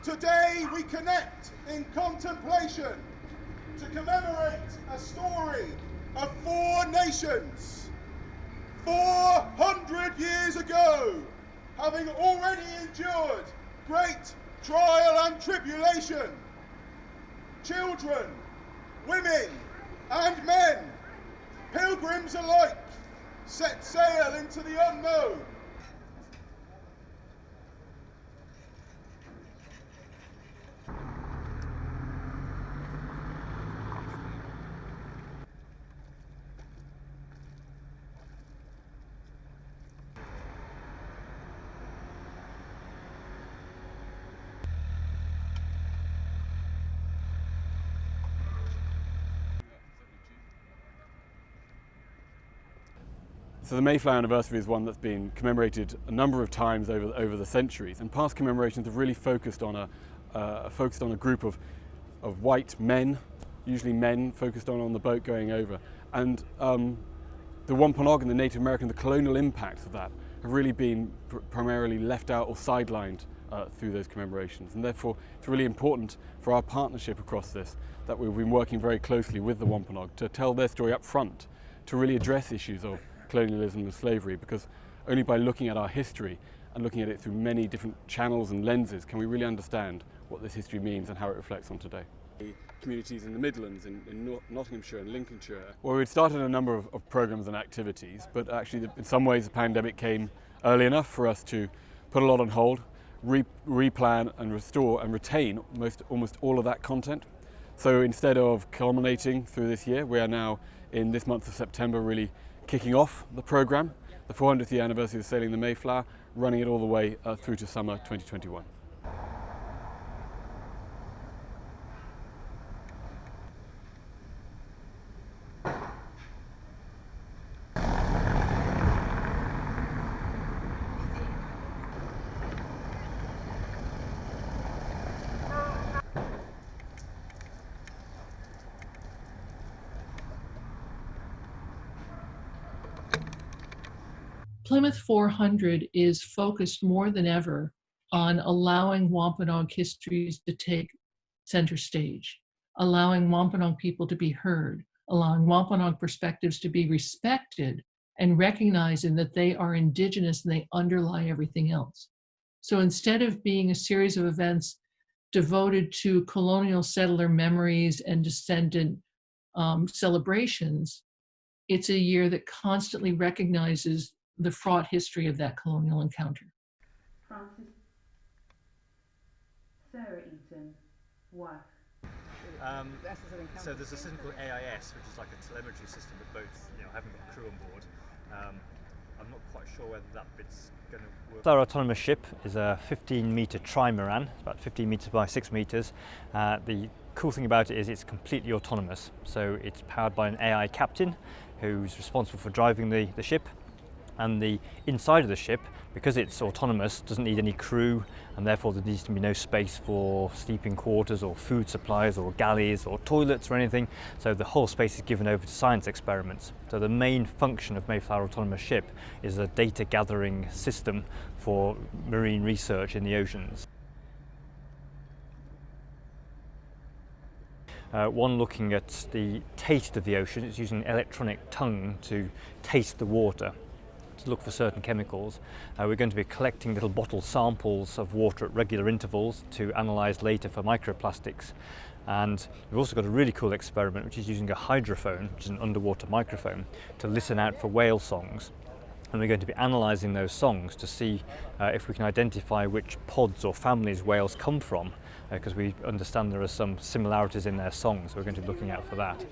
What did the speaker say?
Today we connect in contemplation to commemorate a story of 4 nations. 400 years ago, having already endured great trial and tribulation, children, women and men, pilgrims alike, set sail into the unknown. So the Mayflower anniversary is one that's been commemorated a number of times over the centuries, and past commemorations have really focused on a group of white men, usually men, focused on the boat going over, and the Wampanoag and the Native American, the colonial impacts of that have really been primarily left out or sidelined through those commemorations, and therefore it's really important for our partnership across this that we've been working very closely with the Wampanoag to tell their story up front, to really address issues of colonialism and slavery, because only by looking at our history and looking at it through many different channels and lenses can we really understand what this history means and how it reflects on today. Communities in the Midlands, in Nottinghamshire and Lincolnshire. Well, we'd started a number of programmes and activities, but actually in some ways the pandemic came early enough for us to put a lot on hold, replan and restore and retain almost all of that content. So instead of culminating through this year, we are now in this month of September really kicking off the programme, the 400th year anniversary of sailing the Mayflower, running it all the way through to summer 2021. Plymouth 400 is focused more than ever on allowing Wampanoag histories to take center stage, allowing Wampanoag people to be heard, allowing Wampanoag perspectives to be respected, and recognizing that they are Indigenous and they underlie everything else. So instead of being a series of events devoted to colonial settler memories and descendant celebrations, it's a year that constantly recognizes the fraught history of that colonial encounter. Francis, Sarah Eaton, wife. So there's a system called AIS, which is like a telemetry system that boats, haven't got crew on board. I'm not quite sure whether that bit's going to work. Mayflower Autonomous Ship is a 15-metre trimaran, it's about 15 metres by 6 metres. The cool thing about it is it's completely autonomous, so it's powered by an AI captain who's responsible for driving the ship. And the inside of the ship, because it's autonomous, doesn't need any crew, and therefore there needs to be no space for sleeping quarters or food supplies or galleys or toilets or anything. So the whole space is given over to science experiments. So the main function of Mayflower Autonomous Ship is a data gathering system for marine research in the oceans. One looking at the taste of the ocean, it's using an electronic tongue to taste the water, to look for certain chemicals. We're going to be collecting little bottle samples of water at regular intervals to analyse later for microplastics. And we've also got a really cool experiment which is using a hydrophone, which is an underwater microphone, to listen out for whale songs. And we're going to be analysing those songs to see if we can identify which pods or families whales come from, because we understand there are some similarities in their songs, so we're going to be looking out for that.